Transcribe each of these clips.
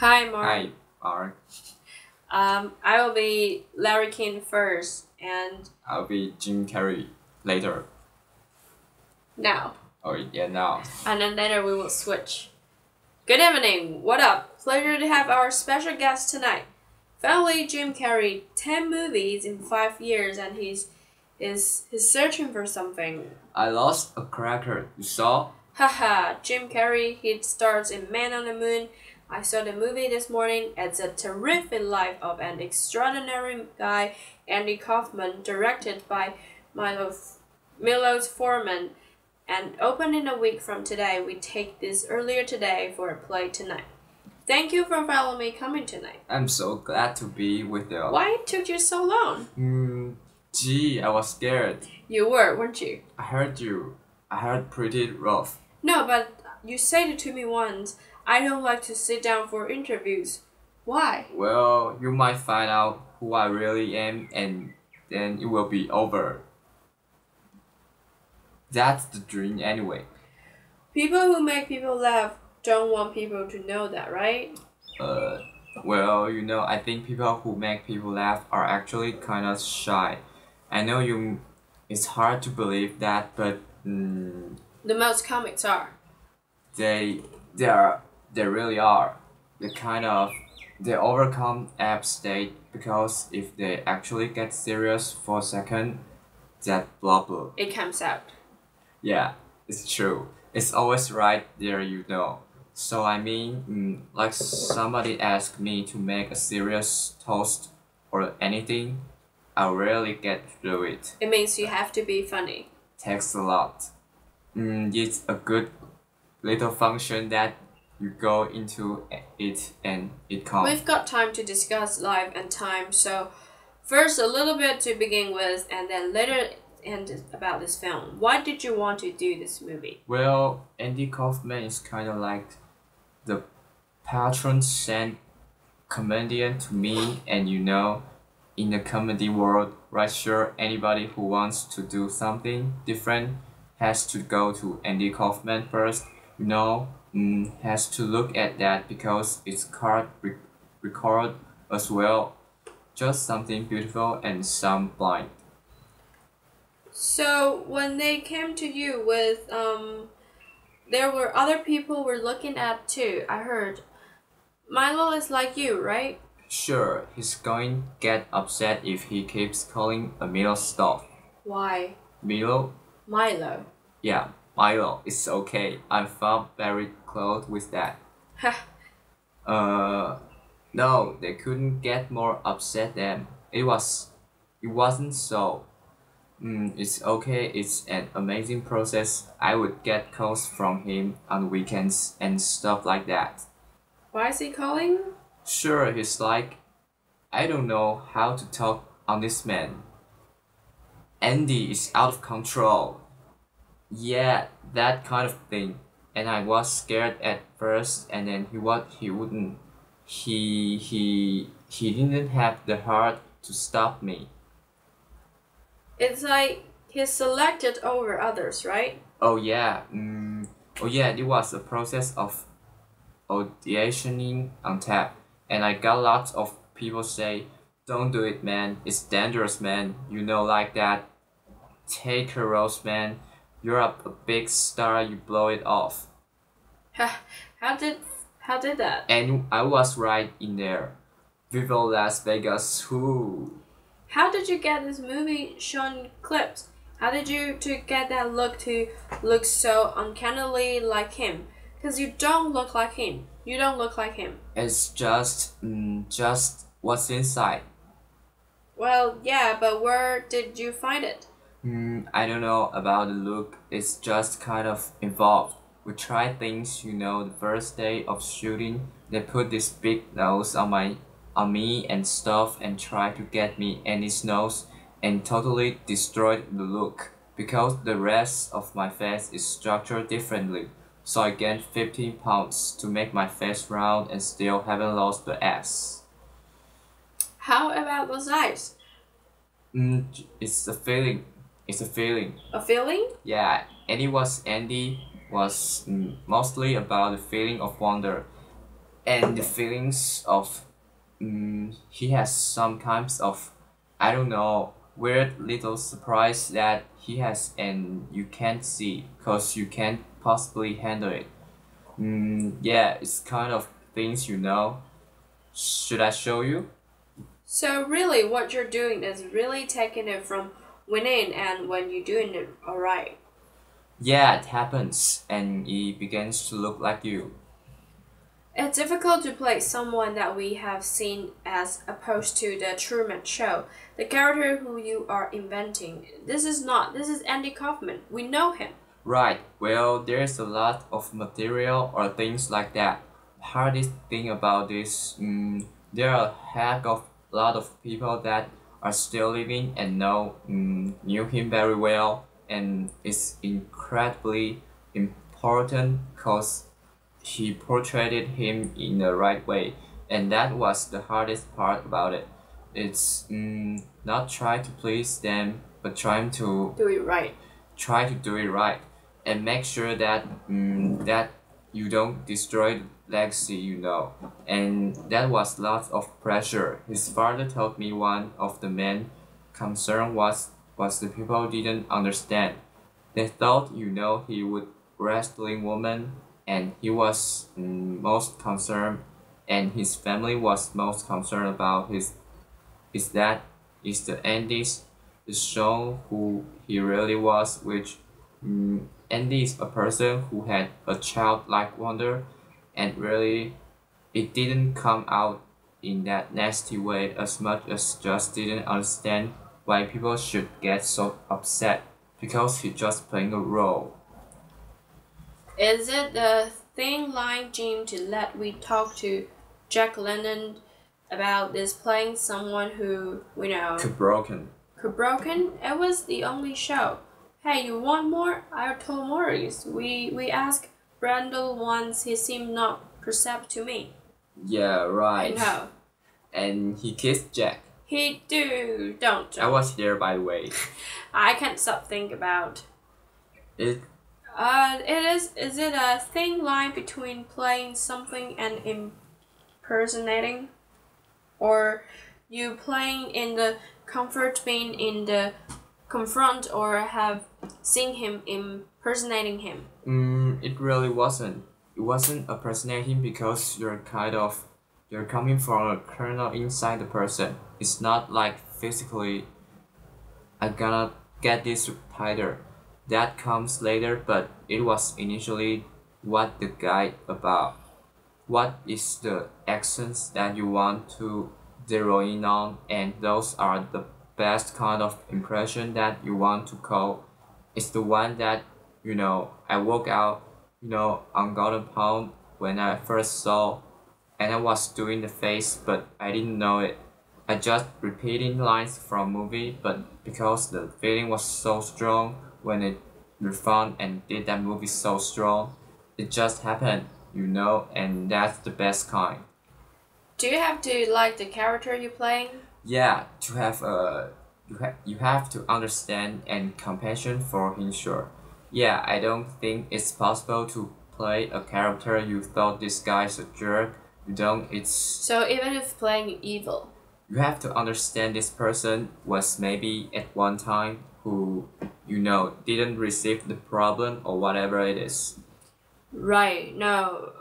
Hi, Mark. Hi, Mark. I will be Larry King first, and I'll be Jim Carrey later. now. Oh, yeah, now. And then later we will switch. Good evening. What up? Pleasure to have our special guest tonight. Finally, Jim Carrey, 10 movies in 5 years, and he's searching for something. I lost a cracker. You saw? Haha, Jim Carrey, he stars in Man on the Moon. I saw the movie this morning. It's a terrific life of an extraordinary guy, Andy Kaufman, directed by Milos Forman, and opening a week from today. We take this earlier today for a play tonight. Thank you for following me coming tonight. I'm so glad to be with you. Why it took you so long? Gee, I was scared. You were, weren't you? I heard you. I heard pretty rough. No, but you said it to me once. I don't like to sit down for interviews. Why? Well, you might find out who I really am and then it will be over. That's the dream anyway. People who make people laugh don't want people to know that, right? Well, I think people who make people laugh are actually kind of shy. I know it's hard to believe that, but The most comics are. they really are. They overcome app state because if they actually get serious for a second, that blah blah. It comes out. Yeah, it's true. It's always right there. So I mean, like somebody asked me to make a serious toast or anything, I rarely get to do it. It means you have to be funny. Takes a lot. It's a good little function that you go into it and it comes. We've got time to discuss life and time, so first a little bit to begin with, and then later and about this film. Why did you want to do this movie? Well, Andy Kaufman is kind of like the patron saint comedian to me, and in the comedy world, right? Sure, anybody who wants to do something different has to go to Andy Kaufman first. Has to look at that because it's record as well. Just something beautiful and some blind. So when they came to you with there were other people were looking at too. I heard Milo is like you, right? Sure, he's going to get upset if he keeps calling a Milo stuff. Why? Milo? Milo. Yeah, Milo. It's okay. I'm far very close with that. No, they couldn't get more upset than it wasn't so. It's okay. It's an amazing process. I would get calls from him on weekends and stuff like that. Why is he calling? Sure, he's like, I don't know how to talk on this man. Andy is out of control. Yeah, that kind of thing. And I was scared at first, and then he didn't have the heart to stop me. It's like he's selected over others, right? Oh yeah, it was a process of auditioning on tap, and I got lots of people say, "Don't do it, man. It's dangerous, man. Like that. Take a rose, man. You're a big star. You blow it off." How did that? And I was right in there. Viva Las Vegas, who? How did you get this movie shown clips? How did you to get that look to look so uncannily like him? Because you don't look like him. You don't look like him. It's just what's inside. Well, yeah, but where did you find it? I don't know about the look. It's just kind of involved. We tried things, the first day of shooting, they put this big nose on me and stuff and tried to get me Annie's nose and totally destroyed the look because the rest of my face is structured differently. So I gained 15 pounds to make my face round and still haven't lost the ass. How about those eyes? It's a feeling. It's a feeling. A feeling? Yeah, Andy was mostly about the feeling of wonder. and the feelings of he has some kinds of, I don't know, weird little surprise that he has and you can't see because you can't possibly handle it. Yeah, it's kind of things you know. Should I show you? So really, what you're doing is really taking it from within, and when you're doing it alright. Yeah, it happens and it begins to look like you. It's difficult to play someone that we have seen as opposed to the Truman Show, the character who you are inventing. This is not. This is Andy Kaufman. We know him. Right, well, there's a lot of material or things like that. Hardest thing about this, there are a heck of lot of people that are still living and knew him very well, and it's incredibly important because he portrayed him in the right way, and that was the hardest part about it. It's not trying to please them, but trying to Do it right. try to do it right and make sure that that you don't destroy the legacy, and that was lots of pressure. His father told me one of the main concern was the people didn't understand. They thought he would wrestling woman, and he was most concerned, and his family was most concerned about his dad is the Andy's the show who he really was, which Andy is a person who had a childlike wonder, and really it didn't come out in that nasty way as much as just didn't understand why people should get so upset because he just playing a role. Is it the thin line, Jim, to let we talk to Jack London about this playing someone who we know Broken. Broken? It was the only show. Hey, you want more? I told Maurice. We asked Brandel once. He seemed not percept to me. Yeah, right. No. And he kissed Jack. He do. Don't. I was there, by the way. I can't stop thinking about. It It is. Is it a thin line between playing something and impersonating, or you playing in the comfort being in the confront, or have seen him impersonating him? It really wasn't. It wasn't impersonating because you're coming from a kernel inside the person. It's not like physically I gonna get this tighter. That comes later, but it was initially what the guide about. What is the accents that you want to zero in on, and those are the best kind of impression that you want to call. It's the one that I woke out on Golden Pound when I first saw, and I was doing the face, but I didn't know it. I just repeating lines from movie, but because the feeling was so strong when it refound and did that movie so strong, it just happened, and that's the best kind. Do you have to like the character you're playing? Yeah, to have you have to understand and compassion for him, sure. Yeah, I don't think it's possible to play a character you thought this guy's a jerk. You don't. It's So even if playing evil. you have to understand this person was maybe at one time who didn't receive the problem or whatever it is. Right. No.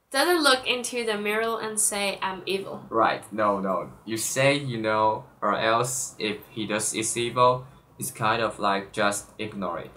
Doesn't look into the mirror and say I'm evil. Right, no. You say or else if he does is evil, it's kind of like just ignore it.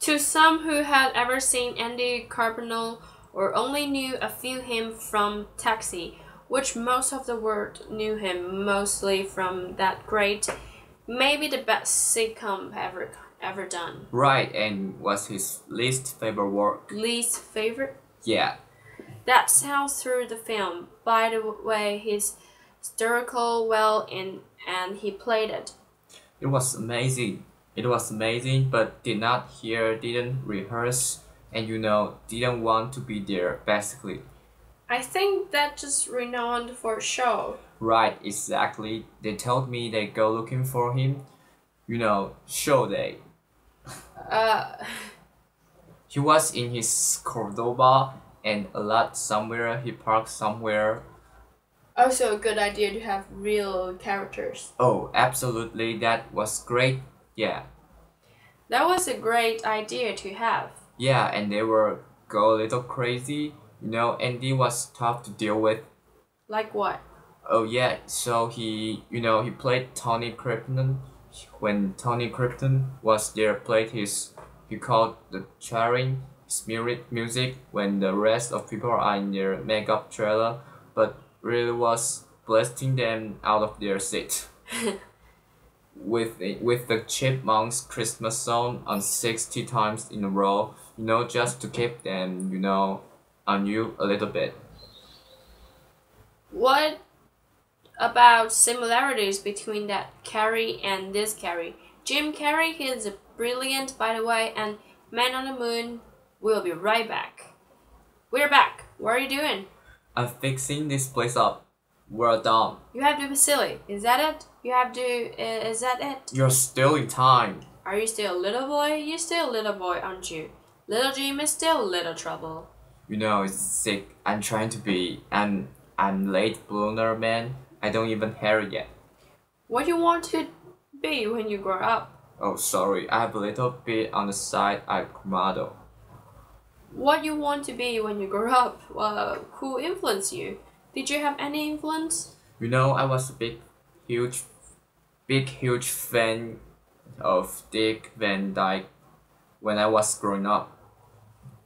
To some who had ever seen Andy Carbonell or only knew a few him from Taxi, which most of the world knew him mostly from that great, maybe the best sitcom ever done. Right, and was his least favorite work. Least favorite? Yeah. That sounds through the film. By the way, he's hysterical well in, and he played it. It was amazing. But didn't rehearse, and didn't want to be there, basically. I think that just renowned for show. Right, exactly. They told me they go looking for him. Show day. Uh, He was in his Cordoba and a lot somewhere. He parked somewhere. Also, a good idea to have real characters. Oh, absolutely. That was great. Yeah. That was a great idea to have. Yeah, and they were go a little crazy. You know, Andy was tough to deal with. Like what? Oh yeah, so he played Tony Krypton. When Tony Krypton was there, he called the cheering spirit music when the rest of people are in their makeup trailer, but really was blasting them out of their seat. With the Chipmunks Christmas song on 60 times in a row, just to keep them, on you a little bit. What about similarities between that Carrey and this Carrey? Jim Carrey, he is brilliant, by the way, and Man on the Moon will be right back. We're back. What are you doing? I'm fixing this place up. We're done. You have to be silly. Is that it? Is that it? You're still in time. Are you still a little boy? You're still a little boy, aren't you? Little Jim is still little trouble. It's sick. I'm trying to be. I'm late bloomer, man. I don't even have it yet. What you want to be when you grow up? Oh, sorry. I have a little bit on the side. I'm model. What you want to be when you grow up? Who influenced you? Did you have any influence? I was a huge fan of Dick Van Dyke when I was growing up.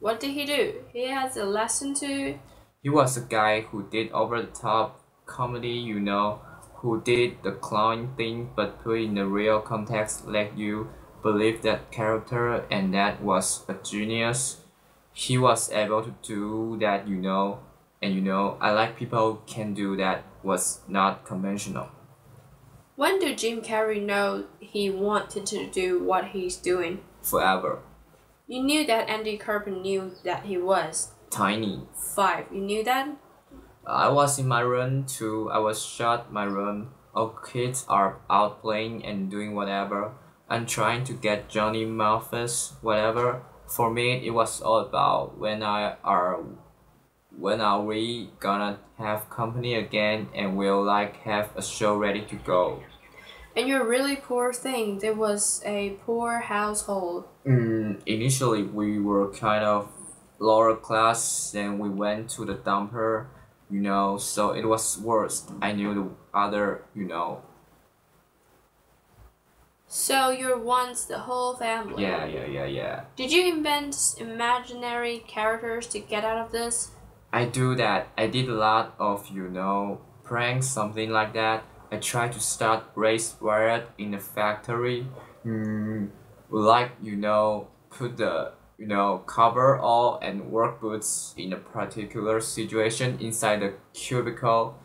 What did he do? He has a lesson too. He was a guy who did over the top comedy, who did the clown thing but put in the real context, let you believe that character, and that was a genius. He was able to do that, and I like people who can do that was not conventional. When did Jim Carrey know he wanted to do what he's doing? Forever. You knew that Andy Kaufman knew that he was Tiny. 5. You knew that? I was in my room too. I was shut my room. All kids are out playing and doing whatever. I'm trying to get Johnny Mathis, whatever. For me, it was all about when are we gonna have company again and we'll have a show ready to go. And you're a really poor thing. There was a poor household. Initially, we were kind of lower class, then we went to the dumper, so it was worse. I knew the other. So you're once the whole family. Yeah. Did you invent imaginary characters to get out of this? I do that. I did a lot of, pranks, something like that. I tried to start race riot in the factory. Put the, cover all and work boots in a particular situation inside the cubicle,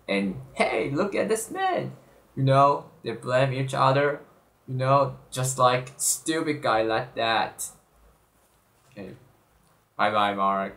and hey, look at this man. They blame each other, just like stupid guy like that. Okay. Bye bye, Mark.